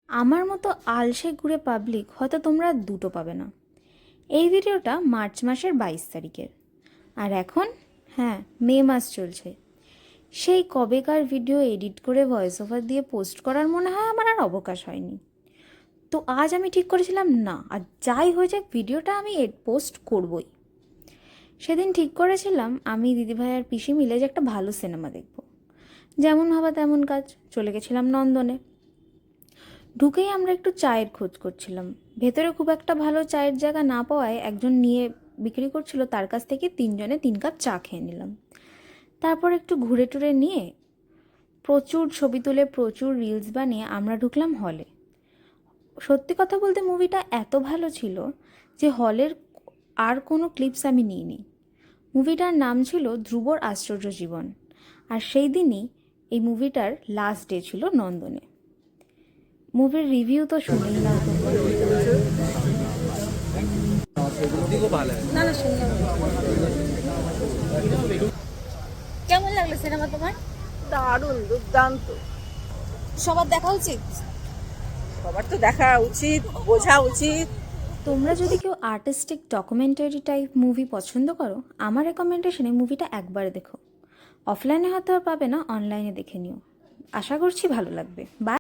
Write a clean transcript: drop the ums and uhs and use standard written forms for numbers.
আমার মতো আলসে ঘুরে পাবলিক হয়তো তোমরা দুটো পাবে না। এই ভিডিওটা মার্চ মাসের 22 তারিখের। আর এখন মে মাস চলছে। সেই কবেকার ভিডিও এডিট করে ভয়েস ওভার দিয়ে পোস্ট করার মনে হয় আমার আর অবকাশ হয়নি। তো আজ আমি ঠিক করেছিলাম না, আর যাই হয়ে যাক ভিডিওটা আমি পোস্ট করবই। সেদিন ঠিক করেছিলাম আমি দিদিভাই আর পিসি মিলে যে একটা ভালো সিনেমা দেখব। যেমন ভাবা তেমন কাজ, চলে গেছিলাম নন্দনে। ঢুকেই আমরা একটু চায়ের খোঁজ করছিলাম। ভেতরে খুব একটা ভালো চায়ের জায়গা না পাওয়ায় একজন নিয়ে বিক্রি করছিল, তার কাছ থেকে 3 জনে 3 কাপ চা খেয়ে নিলাম। তারপর একটু ঘুরে টুরে নিয়ে প্রচুর ছবি তুলে প্রচুর রিলস বানিয়ে আমরা ঢুকলাম হলে। সত্যি কথা বলতে মুভিটা এত ভালো ছিল যে হলের আর কোনো ক্লিপস আমি নিইনি। মুভিটার নাম ছিল ধ্রুবর আশ্চর্য জীবন, আর সেই দিনই এই মুভিটার লাস্ট ডে ছিল নন্দনে। মুভির রিভিউ তো শুনেই না তোমরা। না না শুনলাম। কেমন লাগলো সিনেমা তোমার? দারুণ, দুর্দান্ত। সবার দেখা উচিত। সবার তো দেখা উচিত, বোঝা উচিত। তোমরা যদি কেউ আর্টিস্টিক ডকুমেন্টারি টাইপ মুভি পছন্দ করো, আমার রেকমেন্ডেশনে মুভিটা একবার দেখো। অফলাইনে হয়তো আর পাবে না, অনলাইনে দেখে নিও। আশা করছি ভালো লাগবে। বাই।